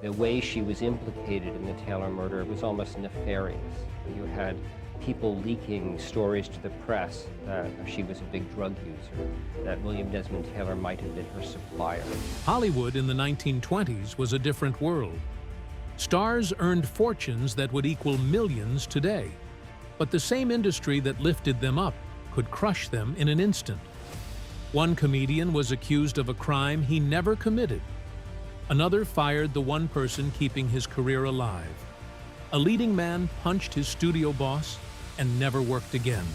The way she was implicated in the Taylor murder was almost nefarious. You had people leaking stories to the press that she was a big drug user, that William Desmond Taylor might have been her supplier. Hollywood in the 1920s was a different world. Stars earned fortunes that would equal millions today. But the same industry that lifted them up could crush them in an instant. One comedian was accused of a crime he never committed. Another fired the one person keeping his career alive. A leading man punched his studio boss and never worked again.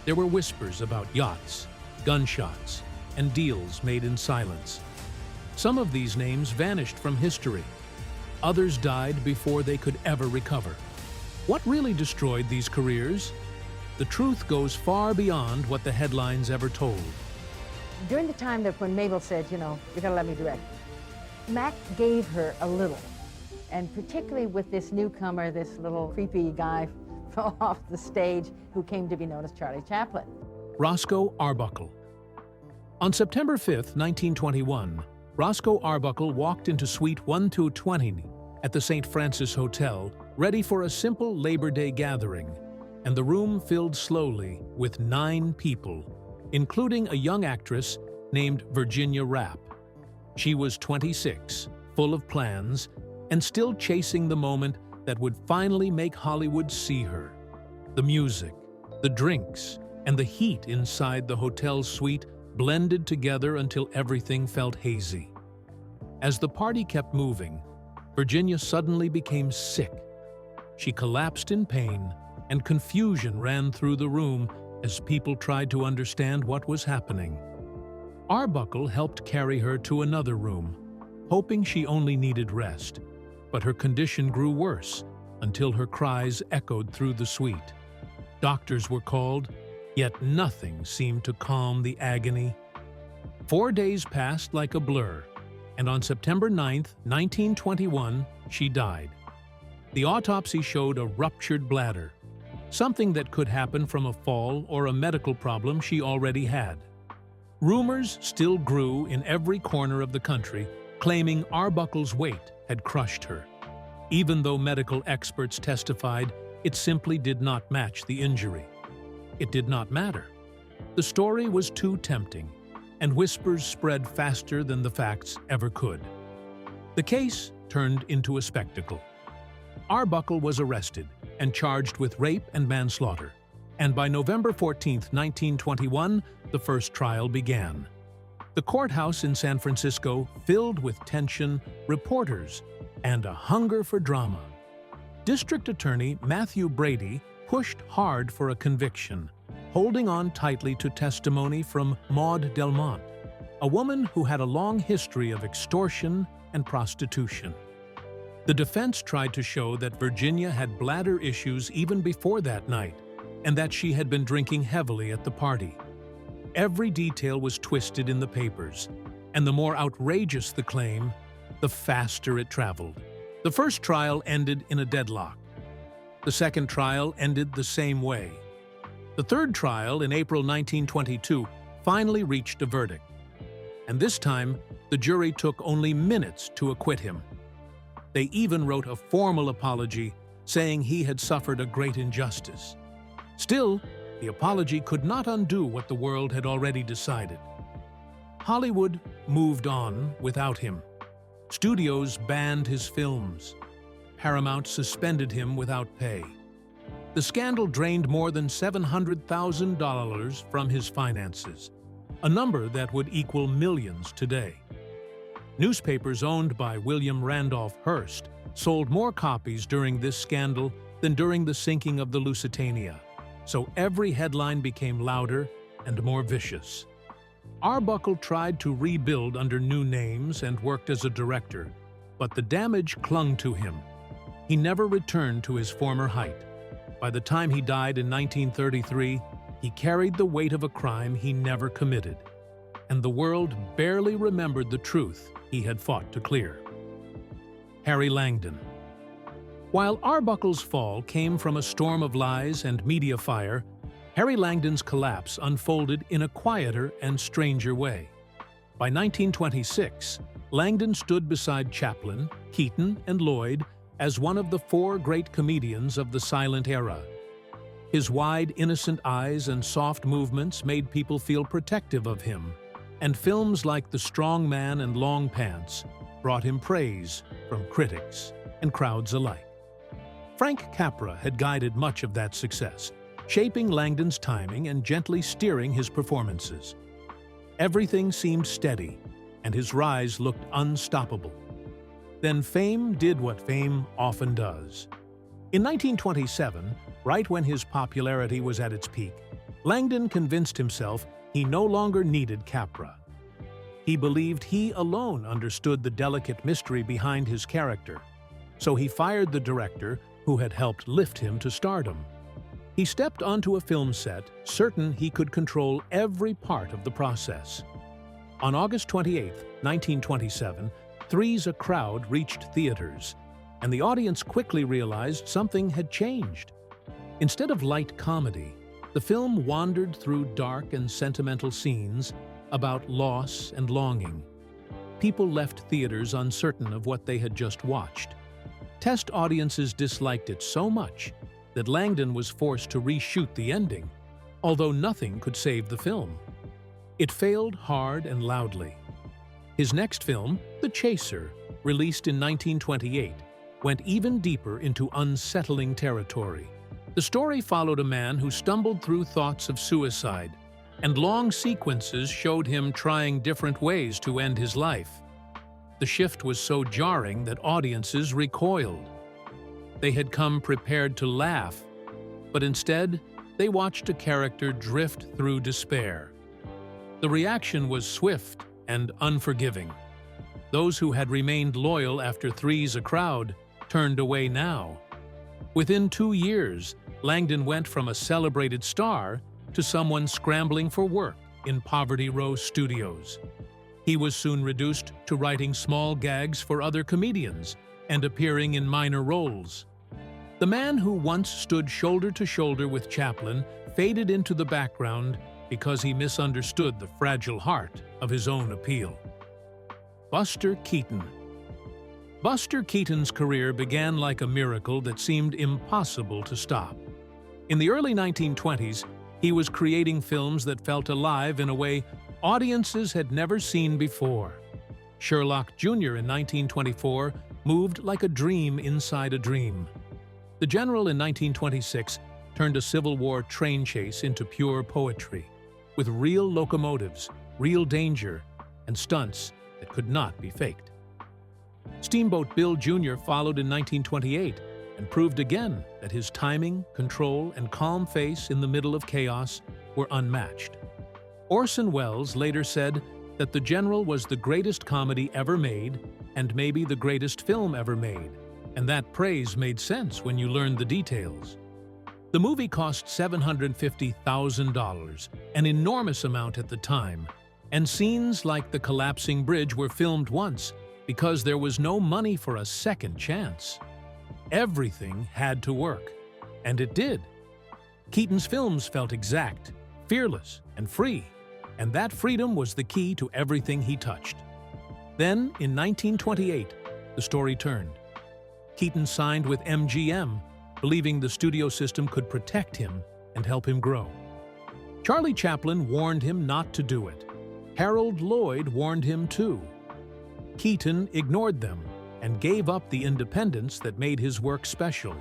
There were whispers about yachts, gunshots, and deals made in silence. Some of these names vanished from history. Others died before they could ever recover. What really destroyed these careers? The truth goes far beyond what the headlines ever told. During the time that when Mabel said, you know, you're gonna let me direct, Mac gave her a little. And particularly with this newcomer, this little creepy guy off the stage who came to be known as Charlie Chaplin. Roscoe Arbuckle. On September 5, 1921, Roscoe Arbuckle walked into Suite 1220 at the St. Francis Hotel, ready for a simple Labor Day gathering, and the room filled slowly with 9 people, including a young actress named Virginia Rapp. She was 26, full of plans, and still chasing the moment that would finally make Hollywood see her. The music, the drinks, and the heat inside the hotel's suite blended together until everything felt hazy. As the party kept moving, Virginia suddenly became sick. She collapsed in pain, and confusion ran through the room as people tried to understand what was happening. Arbuckle helped carry her to another room, hoping she only needed rest, but her condition grew worse until her cries echoed through the suite. Doctors were called, yet nothing seemed to calm the agony. 4 days passed like a blur, and on September 9, 1921, she died. The autopsy showed a ruptured bladder, something that could happen from a fall or a medical problem she already had. Rumors still grew in every corner of the country, claiming Arbuckle's weight had crushed her. Even though medical experts testified it simply did not match the injury. It did not matter. The story was too tempting, and whispers spread faster than the facts ever could. The case turned into a spectacle. Arbuckle was arrested and charged with rape and manslaughter, and by November 14, 1921, the first trial began. The courthouse in San Francisco filled with tension, reporters, and a hunger for drama. District Attorney Matthew Brady pushed hard for a conviction, holding on tightly to testimony from Maud Delmont, a woman who had a long history of extortion and prostitution. The defense tried to show that Virginia had bladder issues even before that night, and that she had been drinking heavily at the party. Every detail was twisted in the papers, and the more outrageous the claim, the faster it traveled. The first trial ended in a deadlock. The second trial ended the same way. The third trial in April 1922 finally reached a verdict. And this time, the jury took only minutes to acquit him. They even wrote a formal apology, saying he had suffered a great injustice. Still, the apology could not undo what the world had already decided. Hollywood moved on without him. Studios banned his films. Paramount suspended him without pay. The scandal drained more than $700,000 from his finances, a number that would equal millions today. Newspapers owned by William Randolph Hearst sold more copies during this scandal than during the sinking of the Lusitania, so every headline became louder and more vicious. Arbuckle tried to rebuild under new names and worked as a director, but the damage clung to him. He never returned to his former height. By the time he died in 1933, he carried the weight of a crime he never committed, and the world barely remembered the truth he had fought to clear. Harry Langdon. While Arbuckle's fall came from a storm of lies and media fire, Harry Langdon's collapse unfolded in a quieter and stranger way. By 1926, Langdon stood beside Chaplin, Keaton, and Lloyd as one of the four great comedians of the silent era. His wide, innocent eyes and soft movements made people feel protective of him, and films like The Strong Man and Long Pants brought him praise from critics and crowds alike. Frank Capra had guided much of that success, shaping Langdon's timing and gently steering his performances. Everything seemed steady, and his rise looked unstoppable. Then fame did what fame often does. In 1927, right when his popularity was at its peak, Langdon convinced himself he no longer needed Capra. He believed he alone understood the delicate mystery behind his character, so he fired the director who had helped lift him to stardom. He stepped onto a film set, certain he could control every part of the process. On August 28, 1927, Three's a Crowd reached theaters, and the audience quickly realized something had changed. Instead of light comedy, the film wandered through dark and sentimental scenes about loss and longing. People left theaters uncertain of what they had just watched. Test audiences disliked it so much that Langdon was forced to reshoot the ending, although nothing could save the film. It failed hard and loudly. His next film, The Chaser, released in 1928, went even deeper into unsettling territory. The story followed a man who stumbled through thoughts of suicide, and long sequences showed him trying different ways to end his life. The shift was so jarring that audiences recoiled. They had come prepared to laugh, but instead, they watched a character drift through despair. The reaction was swift and unforgiving. Those who had remained loyal after Three's a Crowd turned away now. Within 2 years, Langdon went from a celebrated star to someone scrambling for work in Poverty Row Studios. He was soon reduced to writing small gags for other comedians and appearing in minor roles. The man who once stood shoulder to shoulder with Chaplin faded into the background because he misunderstood the fragile heart of his own appeal. Buster Keaton. Buster Keaton's career began like a miracle that seemed impossible to stop. In the early 1920s, he was creating films that felt alive in a way audiences had never seen before. Sherlock Jr. in 1924 moved like a dream inside a dream. The General in 1926 turned a Civil War train chase into pure poetry, with real locomotives, real danger, and stunts that could not be faked. Steamboat Bill Jr. followed in 1928 and proved again that his timing, control, and calm face in the middle of chaos were unmatched. Orson Welles later said that The General was the greatest comedy ever made and maybe the greatest film ever made, and that praise made sense when you learned the details. The movie cost $750,000, an enormous amount at the time, and scenes like the collapsing bridge were filmed once because there was no money for a second chance. Everything had to work, and it did. Keaton's films felt exact, fearless, and free, and that freedom was the key to everything he touched. Then, in 1928, the story turned. Keaton signed with MGM, believing the studio system could protect him and help him grow. Charlie Chaplin warned him not to do it. Harold Lloyd warned him too. Keaton ignored them and gave up the independence that made his work special.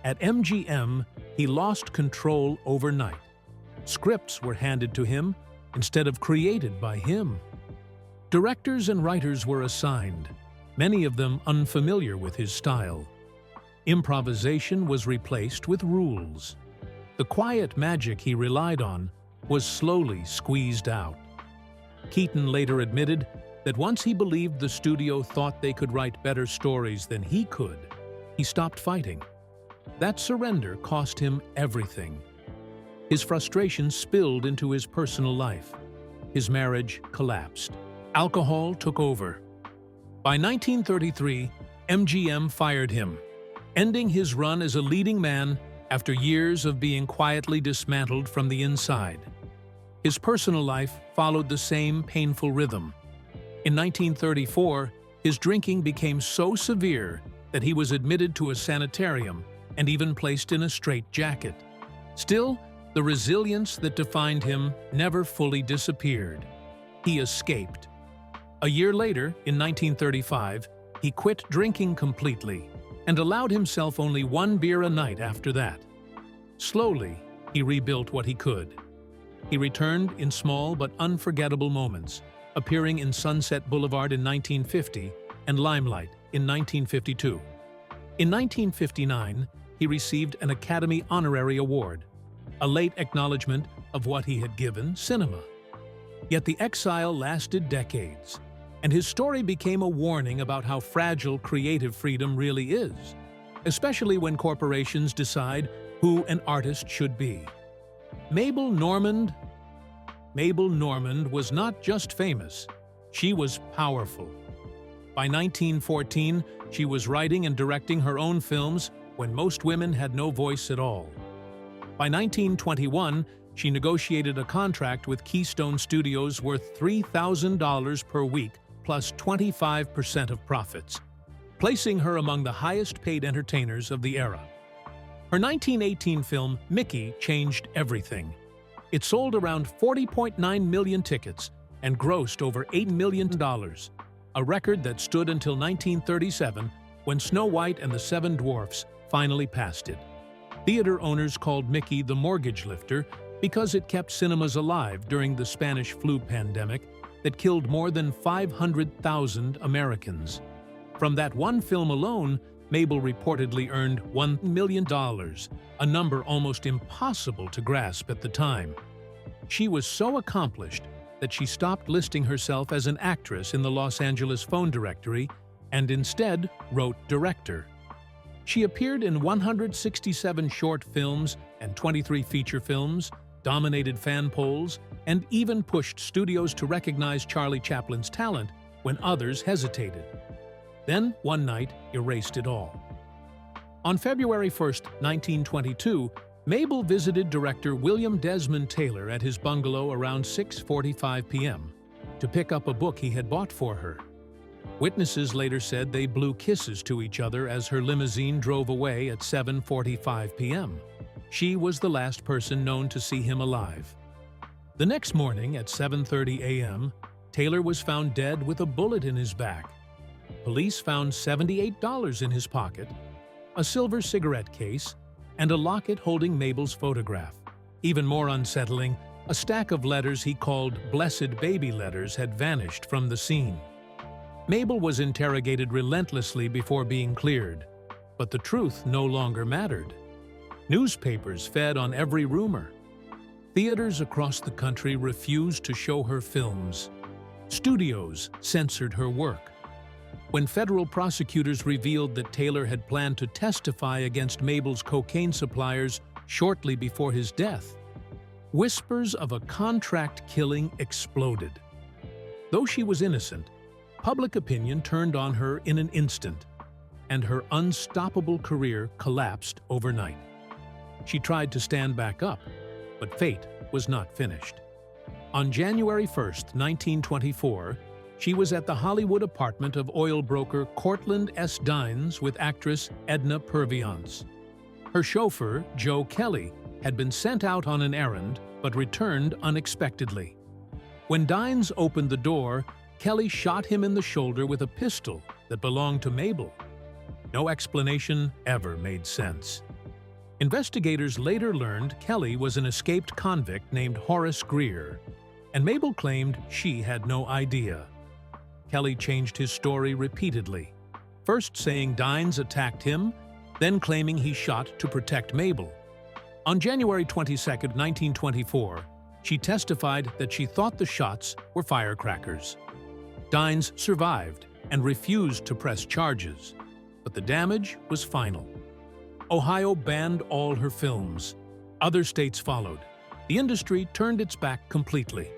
At MGM, he lost control overnight. Scripts were handed to him instead of created by him. Directors and writers were assigned, many of them unfamiliar with his style. Improvisation was replaced with rules. The quiet magic he relied on was slowly squeezed out. Keaton later admitted that once he believed the studio thought they could write better stories than he could, he stopped fighting. That surrender cost him everything. His frustration spilled into his personal life. His marriage collapsed. Alcohol took over. By 1933, MGM fired him, ending his run as a leading man after years of being quietly dismantled from the inside. His personal life followed the same painful rhythm. In 1934, His drinking became so severe that he was admitted to a sanitarium and even placed in a straitjacket. Still, the resilience that defined him never fully disappeared. He escaped. A year later, in 1935, he quit drinking completely and allowed himself only one beer a night after that. Slowly, he rebuilt what he could. He returned in small but unforgettable moments, appearing in Sunset Boulevard in 1950 and Limelight in 1952. In 1959, he received an Academy Honorary Award, a late acknowledgement of what he had given cinema. Yet the exile lasted decades, and his story became a warning about how fragile creative freedom really is, especially when corporations decide who an artist should be. Mabel Normand was not just famous, she was powerful. By 1914, she was writing and directing her own films when most women had no voice at all. By 1921, she negotiated a contract with Keystone Studios worth $3,000 per week plus 25% of profits, placing her among the highest-paid entertainers of the era. Her 1918 film, Mickey, changed everything. It sold around 40.9 million tickets and grossed over $8 million, a record that stood until 1937 when Snow White and the Seven Dwarfs finally passed it. Theater owners called Mickey the mortgage lifter because it kept cinemas alive during the Spanish flu pandemic that killed more than 500,000 Americans. From that one film alone, Mabel reportedly earned $1 million, a number almost impossible to grasp at the time. She was so accomplished that she stopped listing herself as an actress in the Los Angeles phone directory and instead wrote director. She appeared in 167 short films and 23 feature films, dominated fan polls, and even pushed studios to recognize Charlie Chaplin's talent when others hesitated. Then, one night, erased it all. On February 1, 1922, Mabel visited director William Desmond Taylor at his bungalow around 6:45 p.m. to pick up a book he had bought for her. Witnesses later said they blew kisses to each other as her limousine drove away at 7:45 p.m. She was the last person known to see him alive. The next morning at 7:30 a.m., Taylor was found dead with a bullet in his back. Police found $78 in his pocket, a silver cigarette case, and a locket holding Mabel's photograph. Even more unsettling, a stack of letters he called blessed baby letters had vanished from the scene. Mabel was interrogated relentlessly before being cleared, but the truth no longer mattered. Newspapers fed on every rumor. Theaters across the country refused to show her films. Studios censored her work. When federal prosecutors revealed that Taylor had planned to testify against Mabel's cocaine suppliers shortly before his death, whispers of a contract killing exploded. Though she was innocent, public opinion turned on her in an instant, and her unstoppable career collapsed overnight. She tried to stand back up, but fate was not finished. On January 1, 1924, she was at the Hollywood apartment of oil broker Cortland S. Dines with actress Edna Purviance. Her chauffeur, Joe Kelly, had been sent out on an errand but returned unexpectedly. When Dines opened the door, Kelly shot him in the shoulder with a pistol that belonged to Mabel. No explanation ever made sense. Investigators later learned Kelly was an escaped convict named Horace Greer, and Mabel claimed she had no idea. Kelly changed his story repeatedly, first saying Dines attacked him, then claiming he shot to protect Mabel. On January 22, 1924, she testified that she thought the shots were firecrackers. Dines survived and refused to press charges, but the damage was final. Ohio banned all her films. Other states followed. The industry turned its back completely.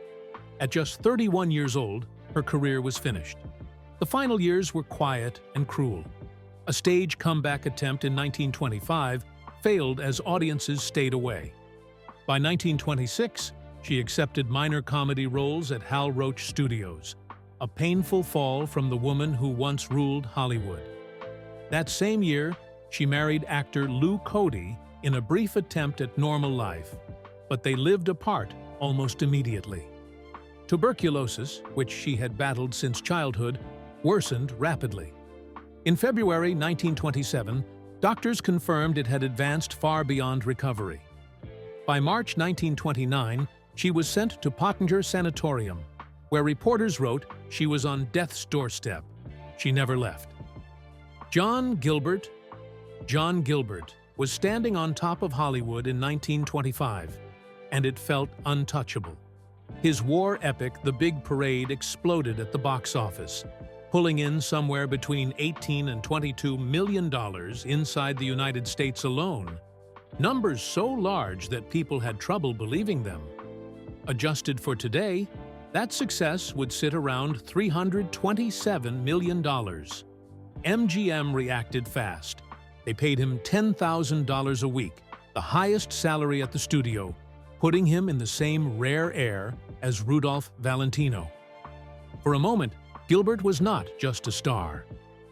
At just 31 years old, her career was finished. The final years were quiet and cruel. A stage comeback attempt in 1925 failed as audiences stayed away. By 1926, she accepted minor comedy roles at Hal Roach Studios. a painful fall from the woman who once ruled Hollywood. That same year, she married actor Lou Cody in a brief attempt at normal life, but they lived apart almost immediately. Tuberculosis, which she had battled since childhood, worsened rapidly. In February 1927, doctors confirmed it had advanced far beyond recovery. By March 1929, she was sent to Pottinger Sanatorium, where reporters wrote she was on death's doorstep. She never left. John Gilbert was standing on top of Hollywood in 1925, and it felt untouchable. His war epic, The Big Parade, exploded at the box office, pulling in somewhere between $18 and $22 million inside the United States alone, numbers so large that people had trouble believing them. Adjusted for today, that success would sit around $327 million. MGM reacted fast. They paid him $10,000 a week, the highest salary at the studio, putting him in the same rare air as Rudolph Valentino. For a moment, Gilbert was not just a star.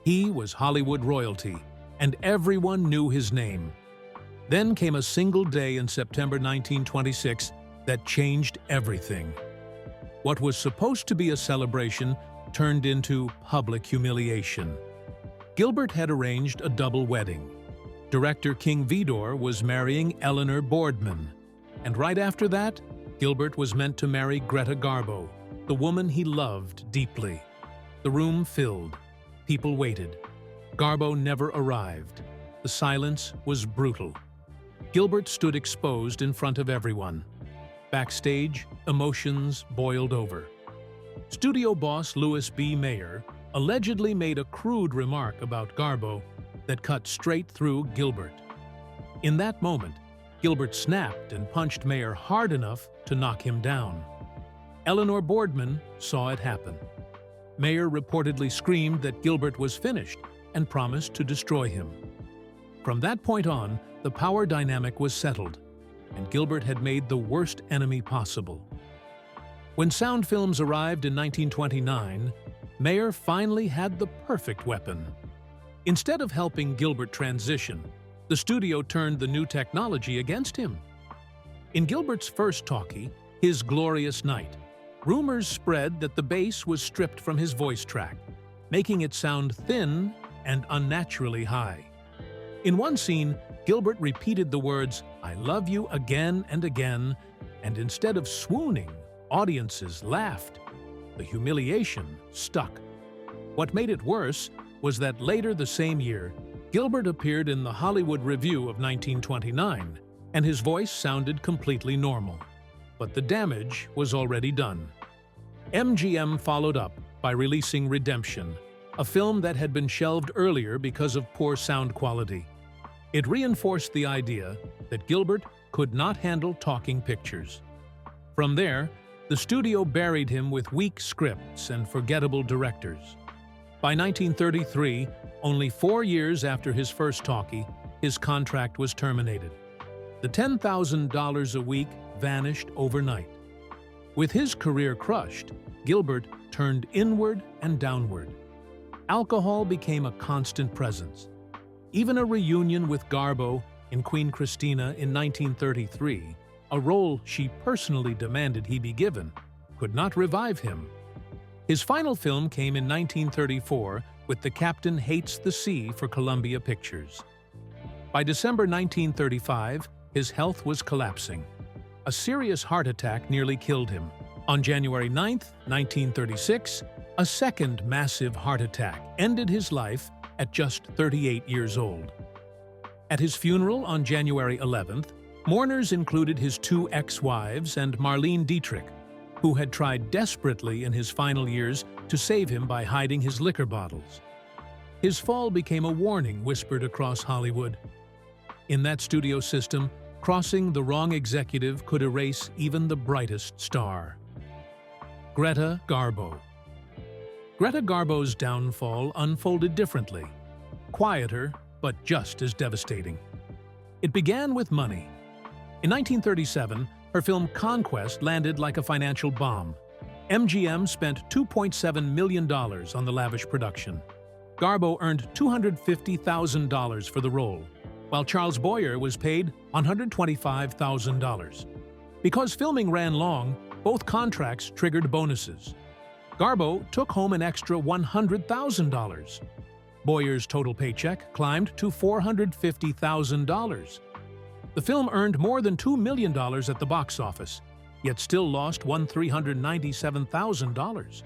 He was Hollywood royalty, and everyone knew his name. Then came a single day in September 1926 that changed everything. What was supposed to be a celebration turned into public humiliation. Gilbert had arranged a double wedding. Director King Vidor was marrying Eleanor Boardman, and right after that, Gilbert was meant to marry Greta Garbo, the woman he loved deeply. The room filled. People waited. Garbo never arrived. The silence was brutal. Gilbert stood exposed in front of everyone. Backstage, emotions boiled over. Studio boss Louis B. Mayer allegedly made a crude remark about Garbo that cut straight through Gilbert. In that moment, Gilbert snapped and punched Mayer hard enough to knock him down. Eleanor Boardman saw it happen. Mayer reportedly screamed that Gilbert was finished and promised to destroy him. From that point on, the power dynamic was settled, and Gilbert had made the worst enemy possible. When sound films arrived in 1929, Mayer finally had the perfect weapon. Instead of helping Gilbert transition, the studio turned the new technology against him. In Gilbert's first talkie, His Glorious Night, rumors spread that the bass was stripped from his voice track, making it sound thin and unnaturally high. In one scene, Gilbert repeated the words, "I love you," again and again, and instead of swooning, audiences laughed. The humiliation stuck. What made it worse was that later the same year, Gilbert appeared in the Hollywood Review of 1929, and his voice sounded completely normal. But the damage was already done. MGM followed up by releasing Redemption, a film that had been shelved earlier because of poor sound quality. It reinforced the idea that Gilbert could not handle talking pictures. From there, the studio buried him with weak scripts and forgettable directors. By 1933, only 4 years after his first talkie, his contract was terminated. The $10,000 a week vanished overnight. With his career crushed, Gilbert turned inward and downward. Alcohol became a constant presence. Even a reunion with Garbo in Queen Christina in 1933, a role she personally demanded he be given, could not revive him. His final film came in 1934 with The Captain Hates the Sea for Columbia Pictures. By December 1935, his health was collapsing. A serious heart attack nearly killed him. On January 9, 1936, a second massive heart attack ended his life at just 38 years old. At his funeral on January 11th, mourners included his 2 ex-wives and Marlene Dietrich, who had tried desperately in his final years to save him by hiding his liquor bottles. His fall became a warning whispered across Hollywood. In that studio system, crossing the wrong executive could erase even the brightest star. Greta Garbo. Greta Garbo's downfall unfolded differently. Quieter, but just as devastating. It began with money. In 1937, her film Conquest landed like a financial bomb. MGM spent $2.7 million on the lavish production. Garbo earned $250,000 for the role, while Charles Boyer was paid $125,000. Because filming ran long, both contracts triggered bonuses. Garbo took home an extra $100,000. Boyer's total paycheck climbed to $450,000. The film earned more than $2 million at the box office, yet still lost $397,000.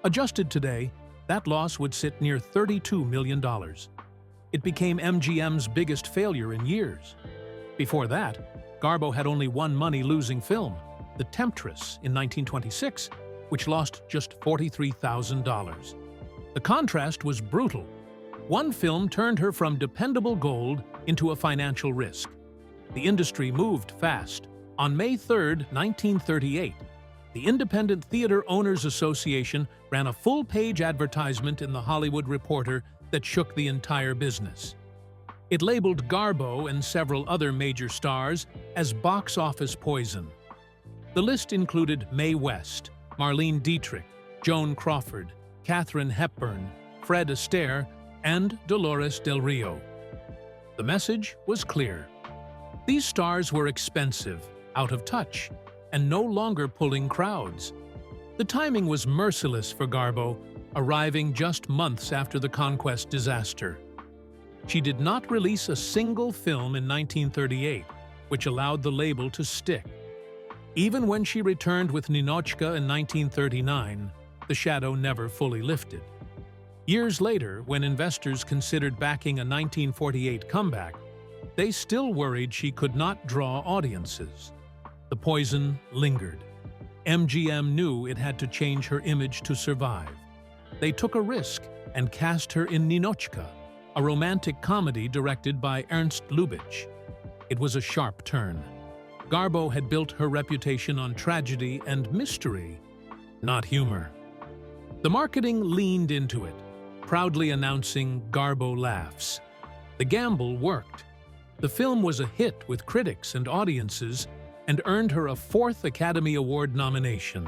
Adjusted today, that loss would sit near $32 million. It became MGM's biggest failure in years. Before that, Garbo had only one money-losing film, The Temptress, in 1926, which lost just $43,000. The contrast was brutal. One film turned her from dependable gold into a financial risk. The industry moved fast. On May 3, 1938, the Independent Theater Owners Association ran a full-page advertisement in The Hollywood Reporter that shook the entire business. It labeled Garbo and several other major stars as box office poison. The list included Mae West, Marlene Dietrich, Joan Crawford, Katharine Hepburn, Fred Astaire, and Dolores Del Rio. The message was clear. These stars were expensive, out of touch, and no longer pulling crowds. The timing was merciless for Garbo, arriving just months after the Conquest disaster. She did not release a single film in 1938, which allowed the label to stick. Even when she returned with Ninotchka in 1939, the shadow never fully lifted. Years later, when investors considered backing a 1948 comeback, they still worried she could not draw audiences. The poison lingered. MGM knew it had to change her image to survive. They took a risk and cast her in Ninotchka, a romantic comedy directed by Ernst Lubitsch. It was a sharp turn. Garbo had built her reputation on tragedy and mystery, not humor. The marketing leaned into it, proudly announcing Garbo Laughs. The gamble worked. The film was a hit with critics and audiences and earned her a 4th Academy Award nomination.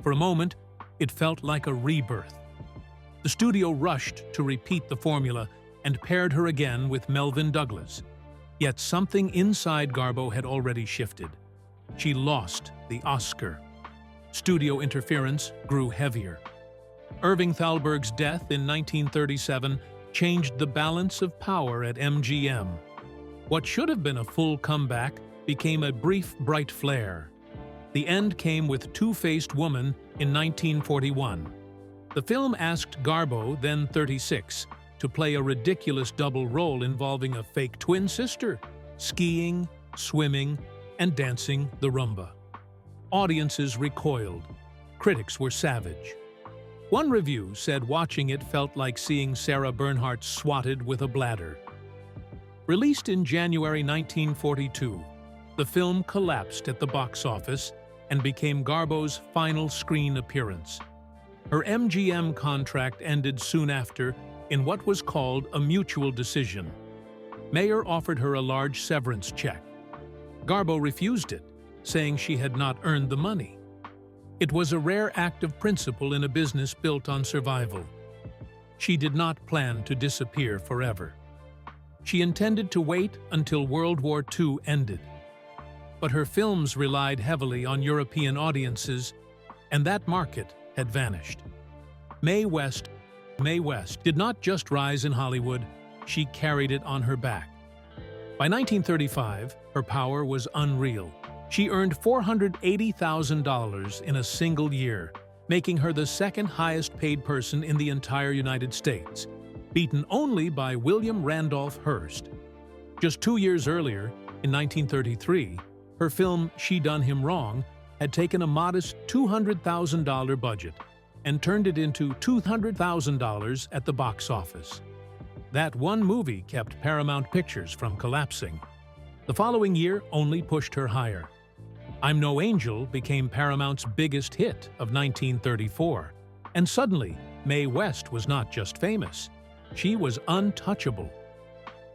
For a moment, it felt like a rebirth. The studio rushed to repeat the formula and paired her again with Melvyn Douglas. Yet something inside Garbo had already shifted. She lost the Oscar. Studio interference grew heavier. Irving Thalberg's death in 1937 changed the balance of power at MGM. What should have been a full comeback became a brief, bright flare. The end came with Two-Faced Woman in 1941. The film asked Garbo, then 36, to play a ridiculous double role involving a fake twin sister, skiing, swimming, and dancing the rumba. Audiences recoiled. Critics were savage. One review said watching it felt like seeing Sarah Bernhardt swatted with a bladder. Released in January 1942, the film collapsed at the box office and became Garbo's final screen appearance. Her MGM contract ended soon after in what was called a mutual decision. Mayer offered her a large severance check. Garbo refused it, saying she had not earned the money. It was a rare act of principle in a business built on survival. She did not plan to disappear forever. She intended to wait until World War II ended. But her films relied heavily on European audiences, and that market had vanished. Mae West did not just rise in Hollywood, she carried it on her back. By 1935, her power was unreal. She earned $480,000 in a single year, making her the second highest paid person in the entire United States, beaten only by William Randolph Hearst. Just 2 years earlier, in 1933, her film She Done Him Wrong had taken a modest $200,000 budget and turned it into $200,000 at the box office. That one movie kept Paramount Pictures from collapsing. The following year only pushed her higher. I'm No Angel became Paramount's biggest hit of 1934, and suddenly, Mae West was not just famous, she was untouchable.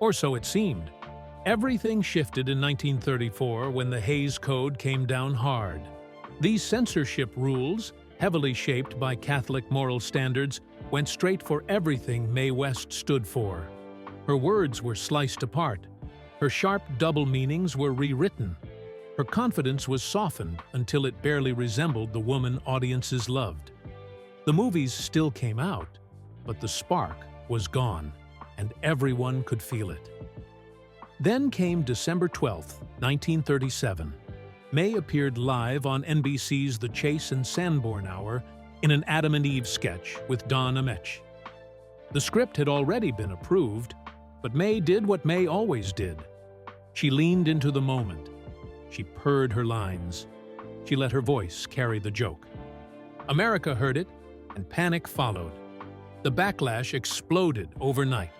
Or so it seemed. Everything shifted in 1934 when the Hays Code came down hard. These censorship rules heavily shaped by Catholic moral standards, went straight for everything Mae West stood for. Her words were sliced apart. Her sharp double meanings were rewritten. Her confidence was softened until it barely resembled the woman audiences loved. The movies still came out, but the spark was gone, and everyone could feel it. Then came December 12, 1937. Mae appeared live on NBC's The Chase and Sanborn Hour in an Adam and Eve sketch with Don Ameche. The script had already been approved, but Mae did what Mae always did. She leaned into the moment. She purred her lines. She let her voice carry the joke. America heard it, and panic followed. The backlash exploded overnight.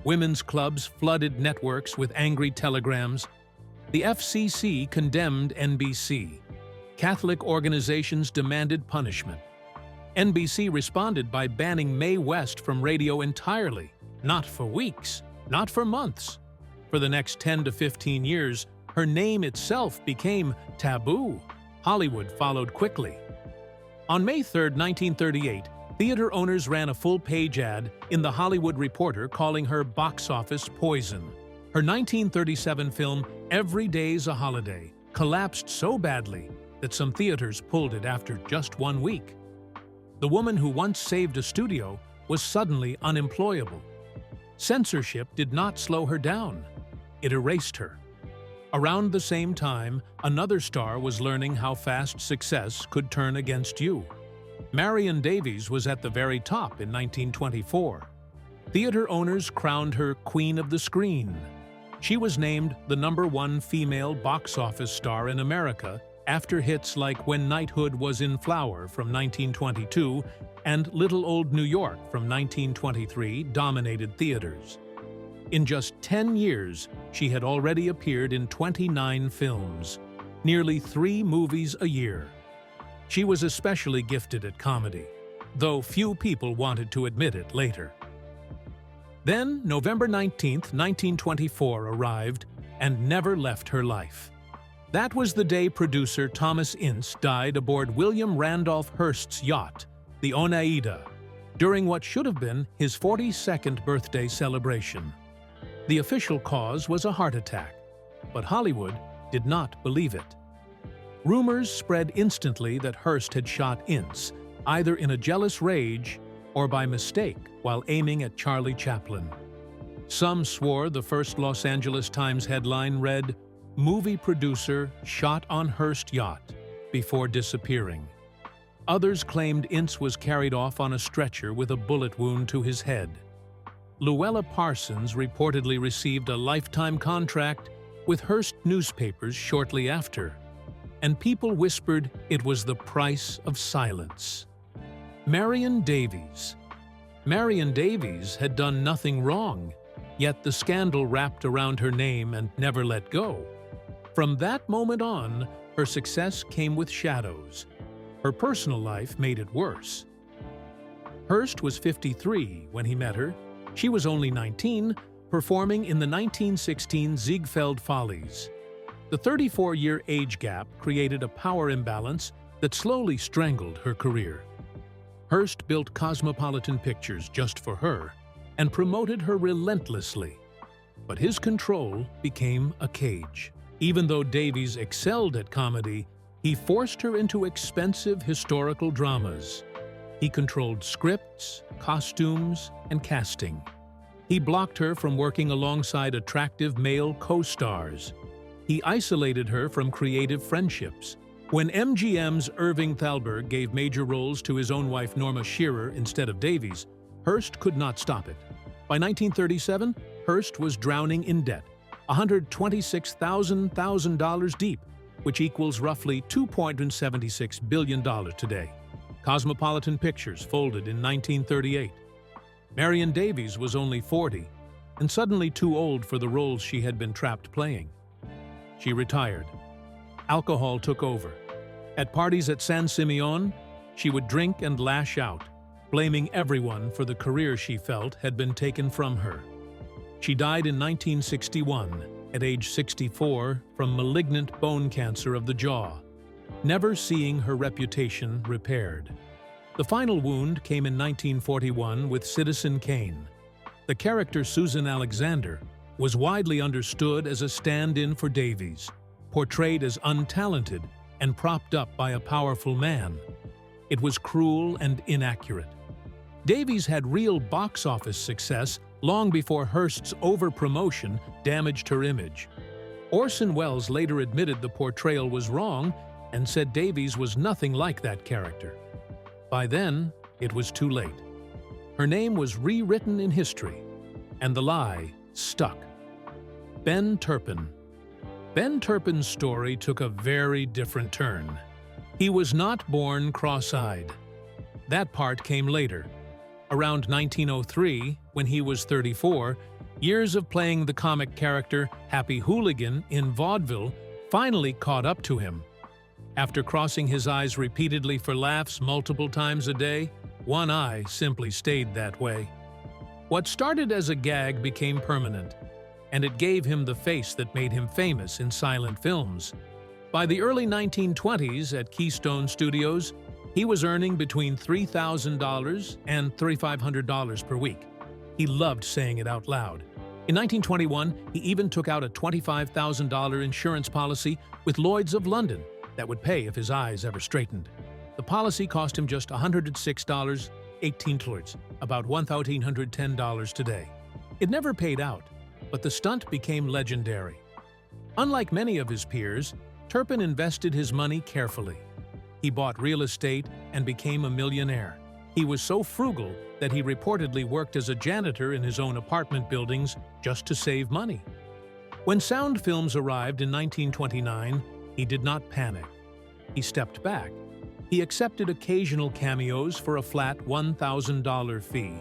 Women's clubs flooded networks with angry telegrams. The FCC condemned NBC. Catholic organizations demanded punishment. NBC responded by banning Mae West from radio entirely, not for weeks, not for months. For the next 10 to 15 years, her name itself became taboo. Hollywood followed quickly. On May 3, 1938, theater owners ran a full-page ad in The Hollywood Reporter calling her box office poison. Her 1937 film, Every Day's a Holiday, collapsed so badly that some theaters pulled it after just 1 week. The woman who once saved a studio was suddenly unemployable. Censorship did not slow her down. It erased her. Around the same time, another star was learning how fast success could turn against you. Marion Davies was at the very top in 1924. Theater owners crowned her Queen of the Screen. She was named the #1 female box office star in America after hits like When Knighthood Was in Flower from 1922 and Little Old New York from 1923 dominated theaters. In just 10 years, she had already appeared in 29 films, nearly 3 movies a year. She was especially gifted at comedy, though few people wanted to admit it later. Then, November 19, 1924 arrived and never left her life. That was the day producer Thomas Ince died aboard William Randolph Hearst's yacht, the Oneida, during what should have been his 42nd birthday celebration. The official cause was a heart attack, but Hollywood did not believe it. Rumors spread instantly that Hearst had shot Ince, either in a jealous rage or by mistake while aiming at Charlie Chaplin. Some swore the first Los Angeles Times headline read, "Movie producer shot on Hearst yacht before disappearing." Others claimed Ince was carried off on a stretcher with a bullet wound to his head. Luella Parsons reportedly received a lifetime contract with Hearst newspapers shortly after, and people whispered it was the price of silence. Marion Davies. Marion Davies had done nothing wrong, yet the scandal wrapped around her name and never let go. From that moment on, her success came with shadows. Her personal life made it worse. Hearst was 53 when he met her. She was only 19, performing in the 1916 Ziegfeld Follies. The 34-year age gap created a power imbalance that slowly strangled her career. Hearst built Cosmopolitan Pictures just for her and promoted her relentlessly. But his control became a cage. Even though Davies excelled at comedy, he forced her into expensive historical dramas. He controlled scripts, costumes, and casting. He blocked her from working alongside attractive male co-stars. He isolated her from creative friendships. When MGM's Irving Thalberg gave major roles to his own wife Norma Shearer instead of Davies, Hearst could not stop it. By 1937, Hearst was drowning in debt, $126,000 deep, which equals roughly $2.76 billion today. Cosmopolitan Pictures folded in 1938. Marion Davies was only 40, and suddenly too old for the roles she had been trapped playing. She retired. Alcohol took over. At parties at San Simeon, she would drink and lash out, blaming everyone for the career she felt had been taken from her. She died in 1961, at age 64, from malignant bone cancer of the jaw. never seeing her reputation repaired. The final wound came in 1941 with Citizen Kane. The character Susan Alexander was widely understood as a stand-in for Davies, portrayed as untalented and propped up by a powerful man. It was cruel and inaccurate. Davies had real box office success long before Hearst's over-promotion damaged her image. Orson Welles later admitted the portrayal was wrong and said Davies was nothing like that character. By then, it was too late. Her name was rewritten in history, and the lie stuck. Ben Turpin. Ben Turpin's story took a very different turn. He was not born cross-eyed. That part came later. Around 1903, when he was 34, years of playing the comic character Happy Hooligan in vaudeville finally caught up to him. After crossing his eyes repeatedly for laughs multiple times a day, one eye simply stayed that way. What started as a gag became permanent, and it gave him the face that made him famous in silent films. By the early 1920s at Keystone Studios, he was earning between $3,000 and $3,500 per week. He loved saying it out loud. In 1921, he even took out a $25,000 insurance policy with Lloyd's of London that would pay if his eyes ever straightened. The policy cost him just $106.18, about $1,310 today. It never paid out, but the stunt became legendary. Unlike many of his peers, Turpin invested his money carefully. He bought real estate and became a millionaire. He was so frugal that he reportedly worked as a janitor in his own apartment buildings just to save money. When sound films arrived in 1929, he did not panic. He stepped back. He accepted occasional cameos for a flat $1,000 fee,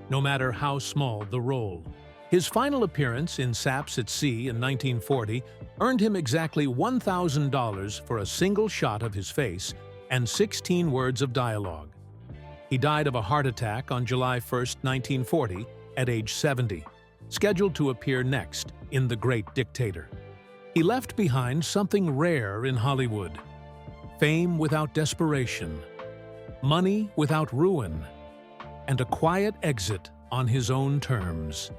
no matter how small the role. His final appearance in Saps at Sea in 1940 earned him exactly $1,000 for a single shot of his face and 16 words of dialogue. He died of a heart attack on July 1, 1940, at age 70, scheduled to appear next in The Great Dictator. He left behind something rare in Hollywood: fame without desperation, money without ruin, and a quiet exit on his own terms.